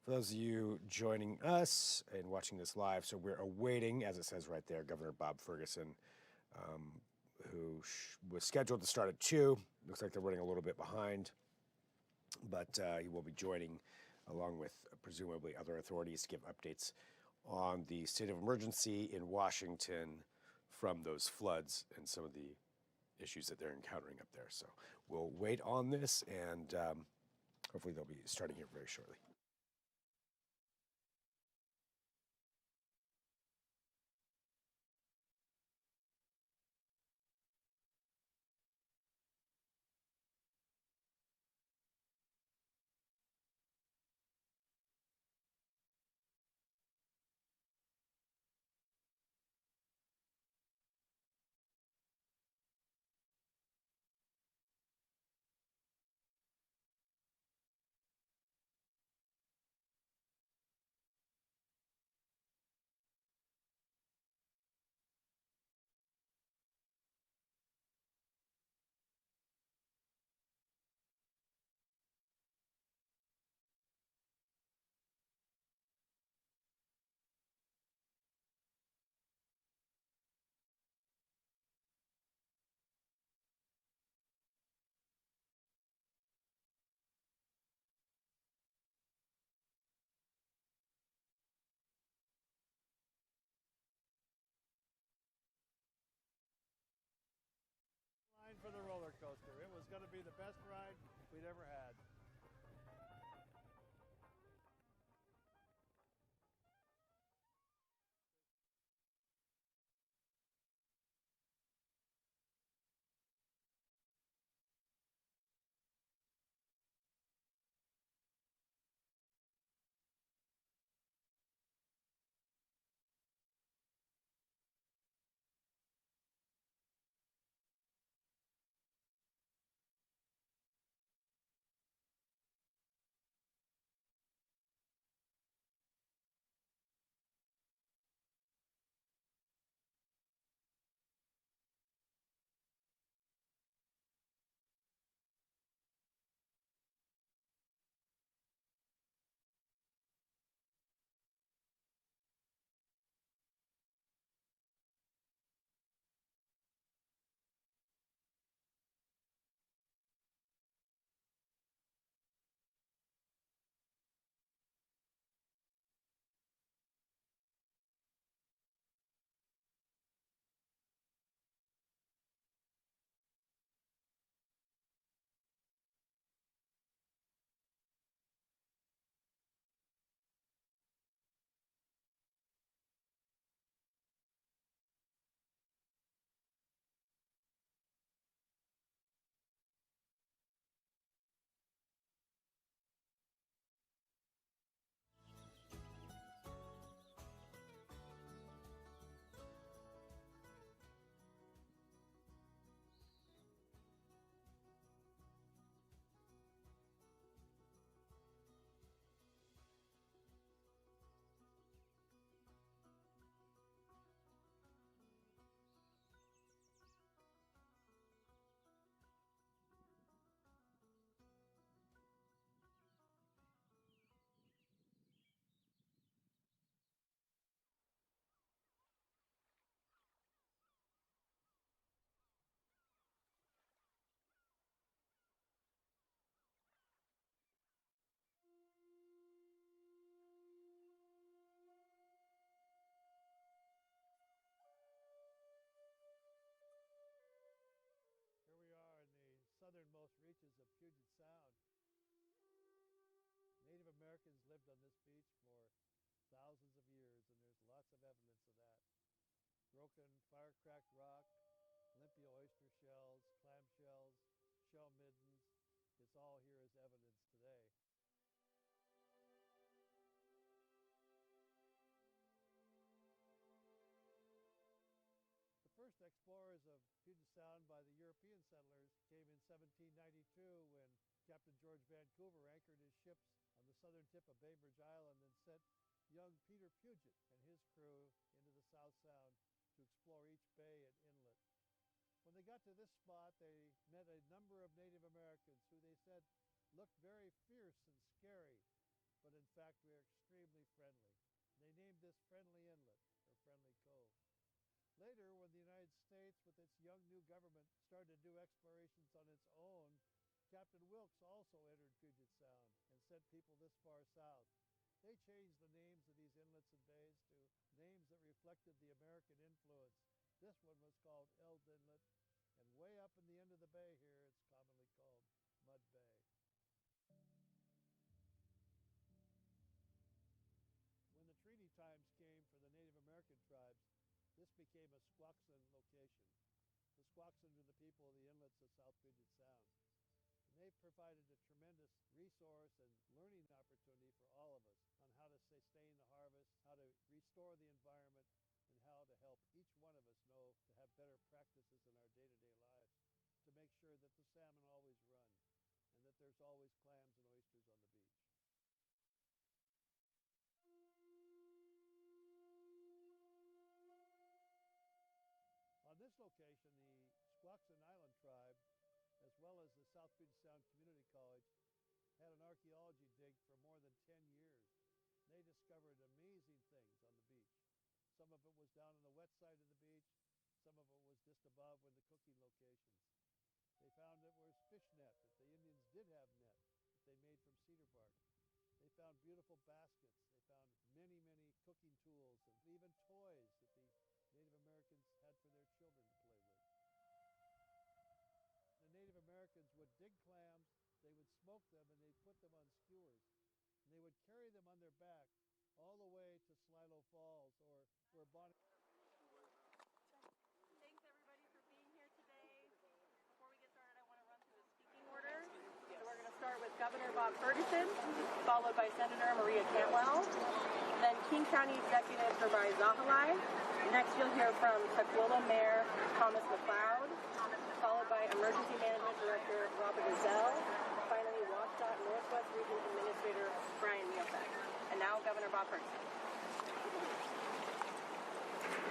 For those of you joining us and watching this live, so we're awaiting, as it says right there, Governor Bob Ferguson, who was scheduled to start at 2. Looks like they're running a little bit behind, but he will be joining along with presumably other authorities to give updates on the state of emergency in Washington from those floods and some of the issues that they're encountering up there. So we'll wait on this, and hopefully they'll be starting here very shortly. Line for the roller coaster. It was going to be the best ride we'd ever had. Here we are in the southernmost reaches of Puget Sound. Native Americans lived on this beach for thousands of years, and there's lots of evidence of that. Broken fire-cracked rock, limpia oyster shells, clam shells, shell middens. It's all here as evidence today. The first explorers of Puget Sound by the European settlers came in 1792 when Captain George Vancouver anchored his ships on the southern tip of Bainbridge Island and sent young Peter Puget and his crew into the South Sound to explore each bay and inlet. When they got to this spot, they met a number of Native Americans who they said looked very fierce and scary. but in fact we are extremely friendly. They named this Friendly Inlet, or Friendly Cove. Later, when the United States, with its young new government, started to do explorations on its own, Captain Wilkes also entered Puget Sound and sent people this far south. They changed the names of these inlets and bays to names that reflected the American influence. This one was called Eld Inlet, and way up in the end of the bay here, it's commonly called Mud Bay. When the treaty times came for the Native American tribes, this became a Squaxin location. The Squaxin are the people of the inlets of South Puget Sound. And they provided a tremendous resource and learning opportunity for all of us on how to sustain the harvest, how to restore the environment, and how to help each one of us know to have better practices in our day-to-day lives, to make sure that the salmon always run and that there's always clams and oysters on the beach. On this location, the Squaxin Island tribe, as well as the South Puget Sound Community College, had an archaeology dig for more than 10 years. They discovered amazing things on the beach. Some of it was down on the wet side of the beach, some of it was just above in the cooking locations. They found it was fish net, that the Indians did have net that they made from cedar bark. They found beautiful baskets. They found many, many cooking tools and even toys that the Native Americans had for their children to play with. The Native Americans would dig clams, they would smoke them, and they'd put them on skewers. And they would carry them on their back all the way to Slilo Falls or where Bonnie... Thanks everybody for being here today. Before we get started, I want to run through the speaking order. So we're going to start with Governor Bob Ferguson, followed by Senator Maria Canwell, then King County Executive Hermai Zahalai. Next you'll hear from Tukwila Mayor Thomas McLeod, followed by Emergency Management Director Robert Ezell, finally WashDOT Northwest Region Administrator Brian Mielfek. And now Governor Bob Ferguson.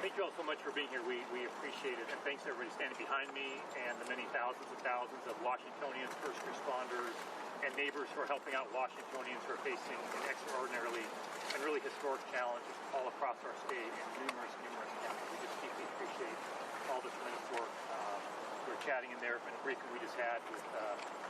Thank you all so much for being here. We appreciate it. And thanks to everybody standing behind me and the many thousands of Washingtonians, first responders, and neighbors who are helping out Washingtonians who are facing an extraordinarily and really historic challenges all across our state in numerous counties. We just deeply appreciate all the tremendous work. We were chatting in there in a briefing we just had with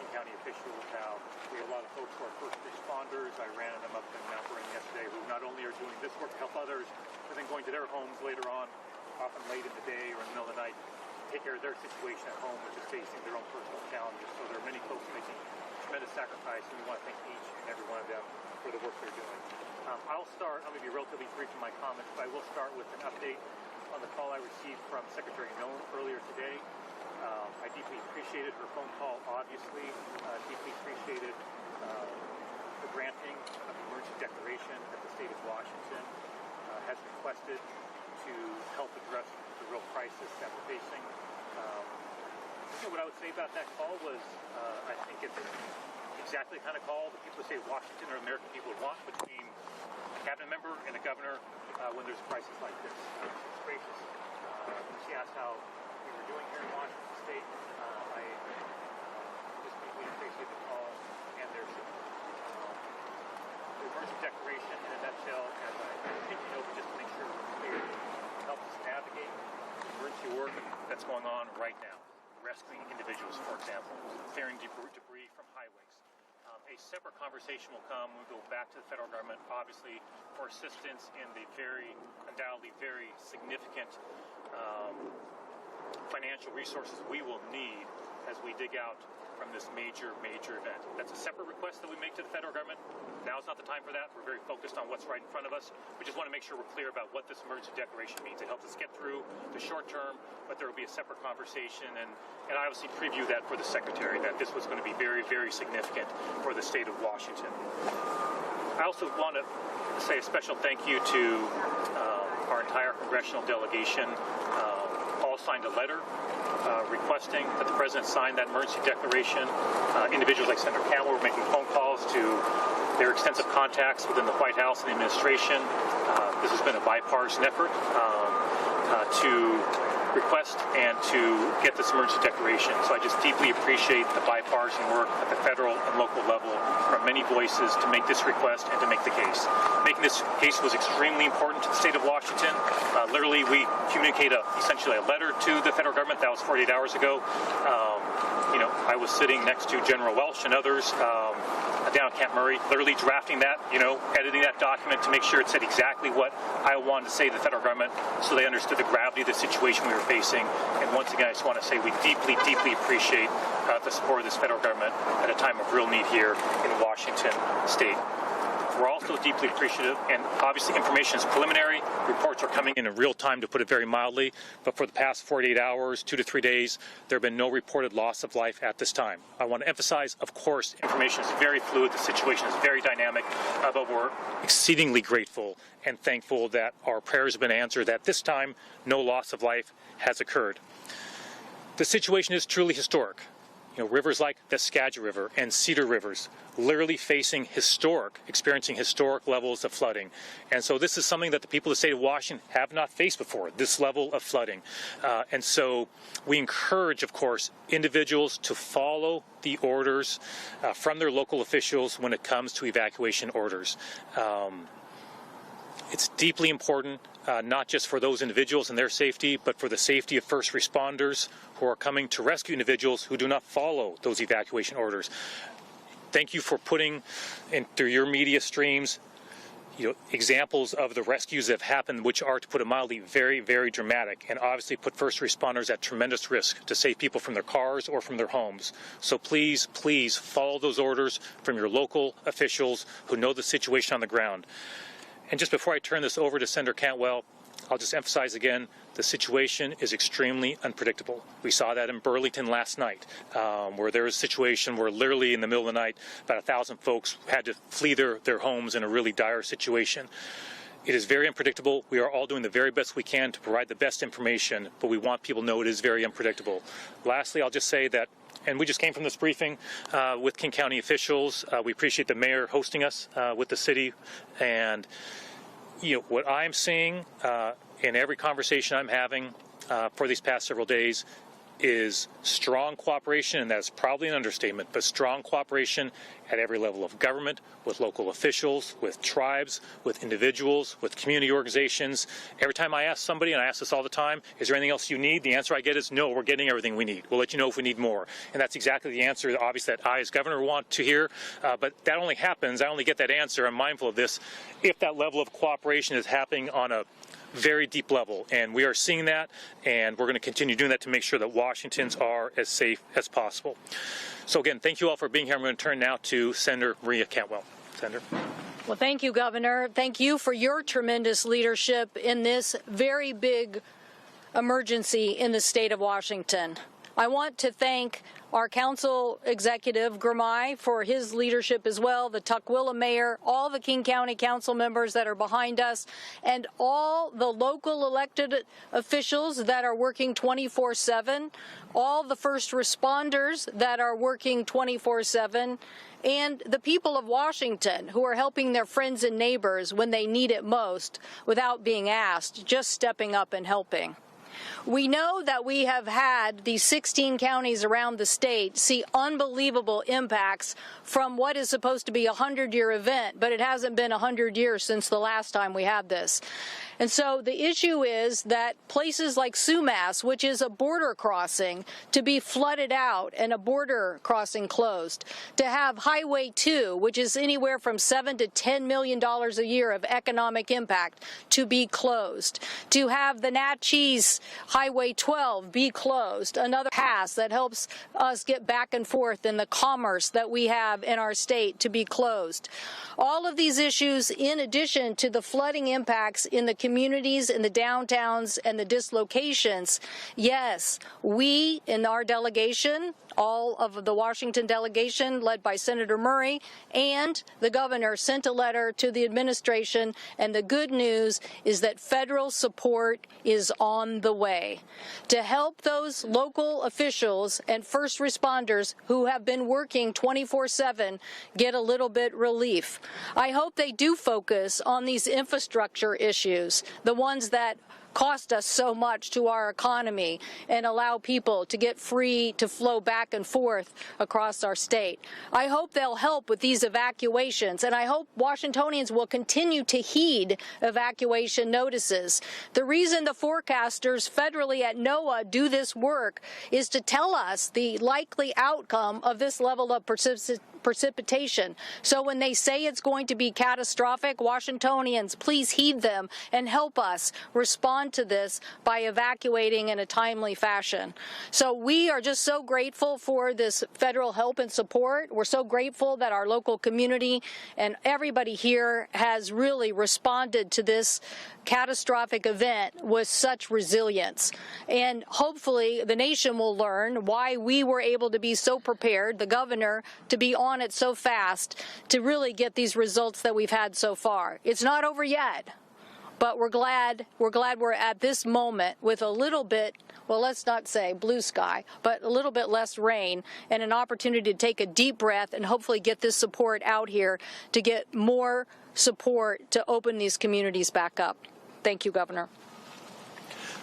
King County officials how we have a lot of folks who are first responders. I ran them up in Mount Vernon yesterday who not only are doing this work to help others, but then going to their homes later on, often late in the day or in the middle of the night, to take care of their situation at home, which is facing their own personal challenges. So there are many folks making tremendous sacrifice, and we want to thank each and every one of them for the work they're doing. I'm going to be relatively brief in my comments, but I will start with an update on the call I received from Secretary Milne earlier today. I deeply appreciated her phone call, obviously. Deeply appreciated the granting of the emergency declaration that the state of Washington has requested to help address the real crisis that we're facing. What I would say about that call was I think it's exactly the kind of call that people say Washington or American people would want between a cabinet member and a governor when there's a crisis like this. It's gracious. She asked how we were doing here in Washington State. I just deeply appreciate the call and their support. The emergency declaration in a nutshell, as I continue over just to make sure we're clear, helps us navigate the emergency work that's going on right now. Rescuing individuals, for example, clearing debris from highways. A separate conversation will come when we go back to the federal government, obviously, for assistance in the undoubtedly very significant financial resources we will need as we dig out from this major event. That's a separate request that we make to the federal government. Now's not the time for that. We're very focused on what's right in front of us. We just want to make sure we're clear about what this emergency declaration means. It helps us get through the short term, but there will be a separate conversation, and I obviously preview that for the Secretary, that this was going to be very, very significant for the state of Washington. I also want to say a special thank you to our entire congressional delegation. All signed a letter requesting that the President sign that emergency declaration. Individuals like Senator Canwell were making phone calls to their extensive contacts within the White House and the administration. This has been a bipartisan effort to request and to get this emergency declaration. So I just deeply appreciate the bipartisan work at the federal and local level from many voices to make this request and to make the case. Making this case was extremely important to the state of Washington. Literally, we communicate essentially a letter to the federal government. That was 48 hours ago. I was sitting next to General Welsh and others down at Camp Murray, literally drafting that, editing that document to make sure it said exactly what I wanted to say to the federal government so they understood the gravity of the situation we were facing. And once again, I just want to say we deeply, deeply appreciate the support of this federal government at a time of real need here in Washington State. We're also deeply appreciative, and obviously information is preliminary. Reports are coming in real time, to put it very mildly, but for the past 48 hours, 2 to 3 days, there have been no reported loss of life at this time. I want to emphasize, of course, information is very fluid, the situation is very dynamic, but we're exceedingly grateful and thankful that our prayers have been answered. At this time, no loss of life has occurred. The situation is truly historic. Rivers like the Skagit River and Cedar Rivers literally experiencing historic levels of flooding. And so this is something that the people of the state of Washington have not faced before, this level of flooding. And so we encourage, of course, individuals to follow the orders from their local officials when it comes to evacuation orders. It's deeply important, not just for those individuals and their safety, but for the safety of first responders who are coming to rescue individuals who do not follow those evacuation orders. Thank you for putting in through your media streams, examples of the rescues that have happened, which are, to put it mildly, very, very dramatic, and obviously put first responders at tremendous risk to save people from their cars or from their homes. So please, please follow those orders from your local officials who know the situation on the ground. And just before I turn this over to Senator Canwell, I'll just emphasize again, the situation is extremely unpredictable. We saw that in Burlington last night, where there was a situation where literally in the middle of the night, about 1,000 folks had to flee their homes in a really dire situation. It is very unpredictable. We are all doing the very best we can to provide the best information, but we want people to know it is very unpredictable. Lastly, I'll just say that, and we just came from this briefing with King County officials. We appreciate the mayor hosting us with the city. And what I'm seeing in every conversation I'm having for these past several days is strong cooperation, and that's probably an understatement, but strong cooperation at every level of government, with local officials, with tribes, with individuals, with community organizations. Every time I ask somebody, and I ask this all the time, is there anything else you need? The answer I get is no, we're getting everything we need. We'll let you know if we need more. And that's exactly the answer, obviously, that I as governor want to hear. But that only happens, I only get that answer, I'm mindful of this, if that level of cooperation is happening on a very deep level, and we are seeing that, and we're going to continue doing that to make sure that Washingtons are as safe as possible. So again, thank you all for being here. I'm going to turn now to Senator Maria Canwell. Senator. Well, thank you, Governor. Thank you for your tremendous leadership in this very big emergency in the state of Washington. I want to thank our council executive, Gramai, for his leadership as well, the Tukwila mayor, all the King County council members that are behind us, and all the local elected officials that are working 24/7, all the first responders that are working 24/7, and the people of Washington who are helping their friends and neighbors when they need it most without being asked, just stepping up and helping. We know that we have had these 16 counties around the state see unbelievable impacts from what is supposed to be a 100-year event, but it hasn't been 100 years since the last time we had this. And so the issue is that places like Sumas, which is a border crossing, to be flooded out and a border crossing closed, to have Highway 2, which is anywhere from $7 to $10 million a year of economic impact, to be closed, to have the Natchez Highway 12 be closed, another pass that helps us get back and forth in the commerce that we have in our state, to be closed. All of these issues, in addition to the flooding impacts in the communities, in the downtowns, and the dislocations, yes, we in our delegation, all of the Washington delegation led by Senator Murray and the governor, sent a letter to the administration, and the good news is that federal support is on the way to help those local officials and first responders who have been working 24/7 get a little bit relief. I hope they do focus on these infrastructure issues, the ones that cost us so much to our economy and allow people to get free to flow back and forth across our state. I hope they'll help with these evacuations, and I hope Washingtonians will continue to heed evacuation notices. The reason the forecasters federally at NOAA do this work is to tell us the likely outcome of this level of precipitation. So when they say it's going to be catastrophic, Washingtonians, please heed them and help us respond to this by evacuating in a timely fashion. So we are just so grateful for this federal help and support. We're so grateful that our local community and everybody here has really responded to this catastrophic event with such resilience. And hopefully the nation will learn why we were able to be so prepared, the governor to be on it so fast to really get these results that we've had so far. It's not over yet, but we're glad we're at this moment with a little bit, well, let's not say blue sky, but a little bit less rain and an opportunity to take a deep breath and hopefully get this support out here to get more support to open these communities back up. Thank you, Governor.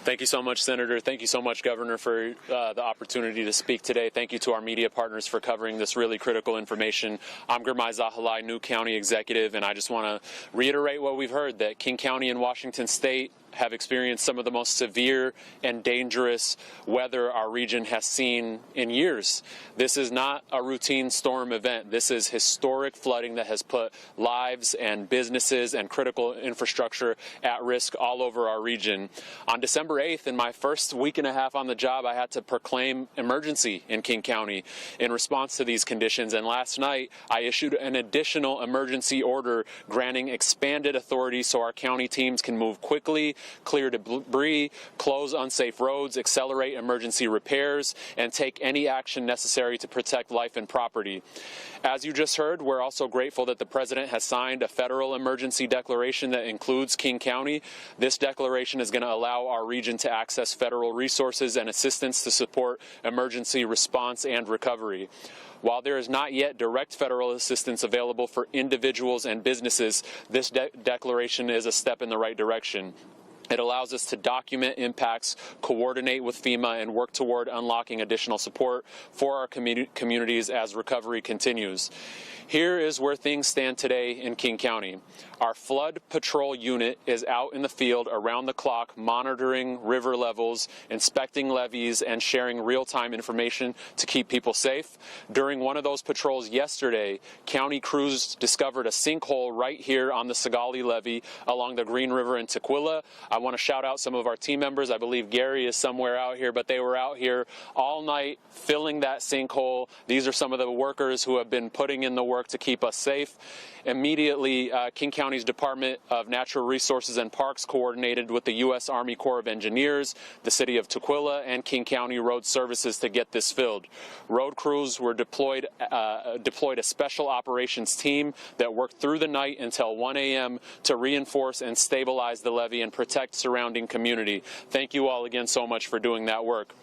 Thank you so much, Senator. Thank you so much, Governor, for the opportunity to speak today. Thank you to our media partners for covering this really critical information. I'm Gurmai Zahalai, new county executive, and I just want to reiterate what we've heard, that King County and Washington State have experienced some of the most severe and dangerous weather our region has seen in years. This is not a routine storm event. This is historic flooding that has put lives and businesses and critical infrastructure at risk all over our region. On December 8th, in my first week and a half on the job, I had to proclaim emergency in King County in response to these conditions. And last night, I issued an additional emergency order granting expanded authority so our county teams can move quickly, clear debris, close unsafe roads, accelerate emergency repairs, and take any action necessary to protect life and property. As you just heard, we're also grateful that the President has signed a federal emergency declaration that includes King County. This declaration is going to allow our region to access federal resources and assistance to support emergency response and recovery. While there is not yet direct federal assistance available for individuals and businesses, this declaration is a step in the right direction. It allows us to document impacts, coordinate with FEMA, and work toward unlocking additional support for our communities as recovery continues. Here is where things stand today in King County. Our flood patrol unit is out in the field around the clock, monitoring river levels, inspecting levees, and sharing real-time information to keep people safe. During one of those patrols yesterday, county crews discovered a sinkhole right here on the Sigali levee along the Green River in Tukwila. I want to shout out some of our team members. I believe Gary is somewhere out here, but they were out here all night filling that sinkhole. These are some of the workers who have been putting in the work to keep us safe. Immediately, King County's Department of Natural Resources and Parks coordinated with the U.S. Army Corps of Engineers, the City of Tukwila, and King County Road Services to get this filled. Road crews were deployed a special operations team that worked through the night until 1 a.m. to reinforce and stabilize the levee and protect surrounding community. Thank you all again so much for doing that work.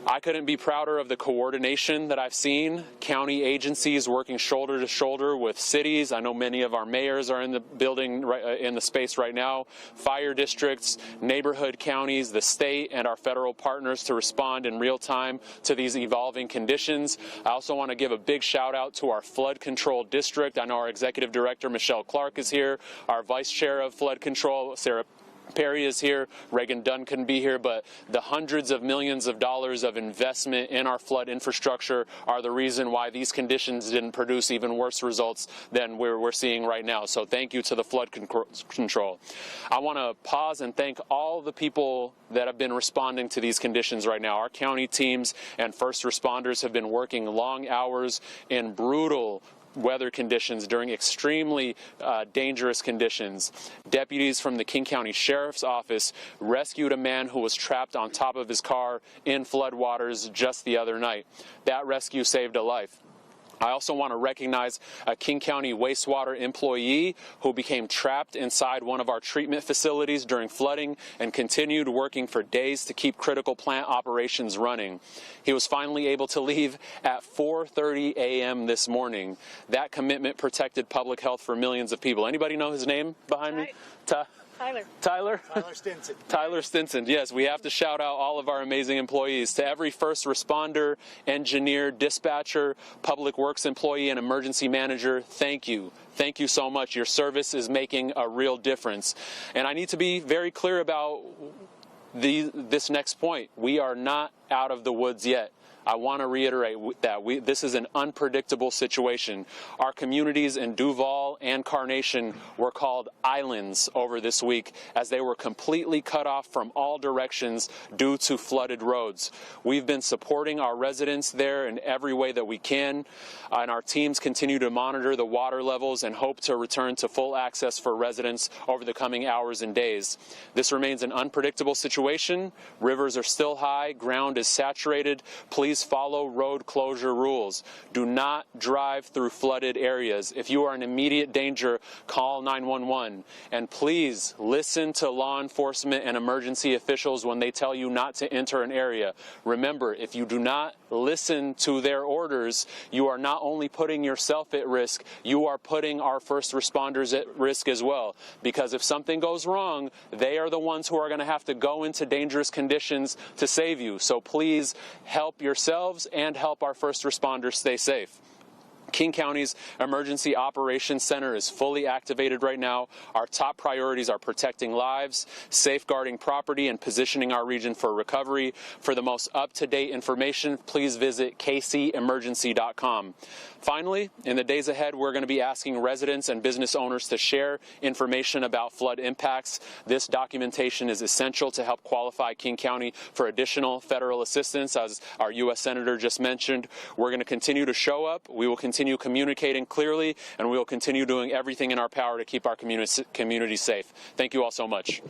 I couldn't be prouder of the coordination that I've seen. County agencies working shoulder to shoulder with cities. I know many of our mayors are in the building, in the space right now. Fire districts, neighborhood counties, the state, and our federal partners to respond in real time to these evolving conditions. I also want to give a big shout out to our flood control district. I know our executive director, Michelle Clark, is here. Our vice chair of flood control, Sarah Perry, is here. Reagan Dunn couldn't be here, but the hundreds of millions of dollars of investment in our flood infrastructure are the reason why these conditions didn't produce even worse results than we're seeing right now. So thank you to the flood control. I want to pause and thank all the people that have been responding to these conditions right now. Our county teams and first responders have been working long hours in brutal weather conditions during extremely dangerous conditions. Deputies from the King County Sheriff's Office rescued a man who was trapped on top of his car in floodwaters just the other night. That rescue saved a life. I also want to recognize a King County wastewater employee who became trapped inside one of our treatment facilities during flooding and continued working for days to keep critical plant operations running. He was finally able to leave at 4:30 a.m. this morning. That commitment protected public health for millions of people. Anybody know his name behind me? Tyler? Tyler Stinson. Tyler Stinson. Yes, we have to shout out all of our amazing employees. To every first responder, engineer, dispatcher, public works employee, and emergency manager, thank you. Thank you so much. Your service is making a real difference. And I need to be very clear about this next point. We are not out of the woods yet. I want to reiterate that this is an unpredictable situation. Our communities in Duval and Carnation were called islands over this week as they were completely cut off from all directions due to flooded roads. We've been supporting our residents there in every way that we can, and our teams continue to monitor the water levels and hope to return to full access for residents over the coming hours and days. This remains an unpredictable situation. Rivers are still high, ground is saturated. Please follow road closure rules. Do not drive through flooded areas. If you are in immediate danger, call 911. And please listen to law enforcement and emergency officials when they tell you not to enter an area. Remember, if you do not listen to their orders, you are not only putting yourself at risk, you are putting our first responders at risk as well. Because if something goes wrong, they are the ones who are going to have to go into dangerous conditions to save you. So please help yourselves and help our first responders stay safe. King County's Emergency Operations Center is fully activated right now. Our top priorities are protecting lives, safeguarding property, and positioning our region for recovery. For the most up-to-date information, please visit kcemergency.com. Finally, in the days ahead, we're going to be asking residents and business owners to share information about flood impacts. This documentation is essential to help qualify King County for additional federal assistance, as our U.S. Senator just mentioned. We're going to continue to show up. We will continue communicating clearly, and we will continue doing everything in our power to keep our community safe. Thank you all so much.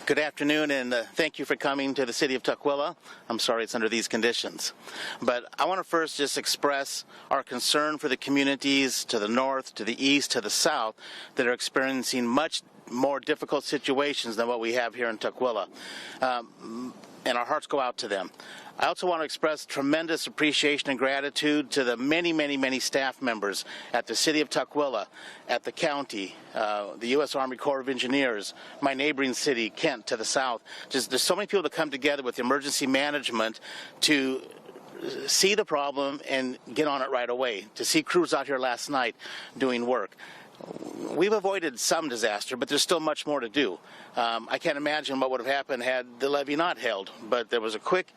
Good afternoon, and thank you for coming to the city of Tukwila. I'm sorry it's under these conditions. But I want to first just express our concern for the communities to the north, to the east, to the south that are experiencing much more difficult situations than what we have here in Tukwila. And our hearts go out to them. I also want to express tremendous appreciation and gratitude to the many staff members at the City of Tukwila, at the county, the U.S. Army Corps of Engineers, my neighboring city, Kent, to the south. Just there's so many people that come together with emergency management to see the problem and get on it right away. To see crews out here last night doing work. We've avoided some disaster, but there's still much more to do. I can't imagine what would have happened had the levee not held, but there was a quick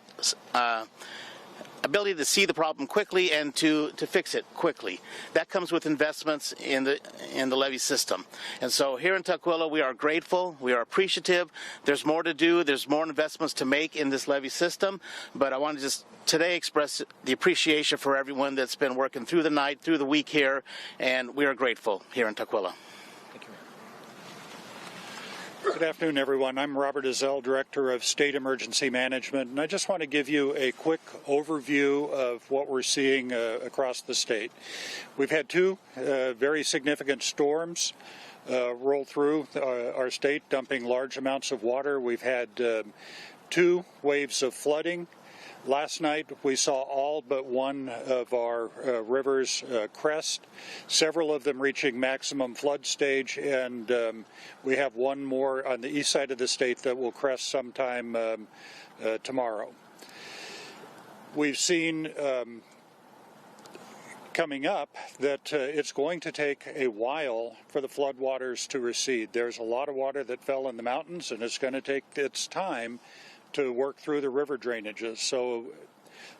ability to see the problem quickly and to fix it quickly. That comes with investments in the levee system. And so here in Tukwila, we are grateful, we are appreciative. There's more to do, there's more investments to make in this levee system, but I want to just today express the appreciation for everyone that's been working through the night, through the week here, and we are grateful here in Tukwila. Good afternoon, everyone. I'm Robert Ezell, Director of State Emergency Management, and I just want to give you a quick overview of what we're seeing across the state. We've had two very significant storms roll through our state, dumping large amounts of water. We've had two waves of flooding. Last night, we saw all but one of our rivers crest, several of them reaching maximum flood stage, and we have one more on the east side of the state that will crest sometime tomorrow. We've seen coming up that it's going to take a while for the floodwaters to recede. There's a lot of water that fell in the mountains, and it's going to take its time to work through the river drainages. So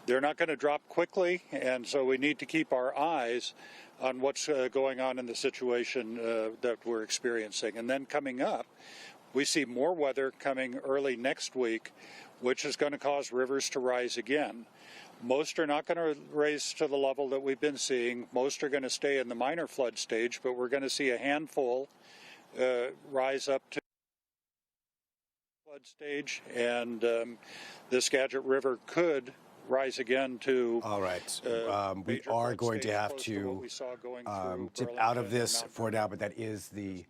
they're not going to drop quickly, and so we need to keep our eyes on what's going on in the situation that we're experiencing. And then coming up, we see more weather coming early next week, which is going to cause rivers to rise again. Most are not going to raise to the level that we've been seeing. Most are going to stay in the minor flood stage, but we're going to see a handful rise up to flood stage, and the Skagit River could rise again to. All right. We are going to have to dip out of this for now, but that is the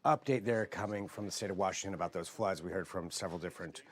update there coming from the state of Washington about those floods. We heard from several different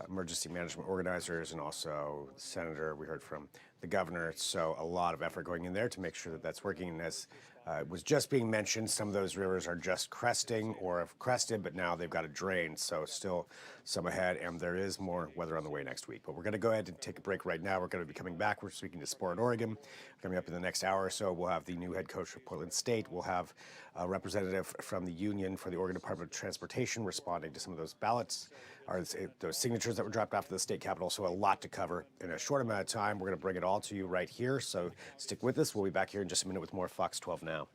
emergency management organizers and also the senator. We heard from the governor. So a lot of effort going in there to make sure that that's working. And as It was just being mentioned. Some of those rivers are just cresting or have crested, but now they've got to drain. So still some ahead, and there is more weather on the way next week. But we're going to go ahead and take a break right now. We're going to be coming back. We're speaking to Sport Oregon. Coming up in the next hour or so, we'll have the new head coach of Portland State. We'll have a representative from the union for the Oregon Department of Transportation responding to some of those ballots, or those signatures that were dropped off at the state capitol. So a lot to cover in a short amount of time. We're going to bring it all to you right here. So stick with us. We'll be back here in just a minute with more Fox 12 Now.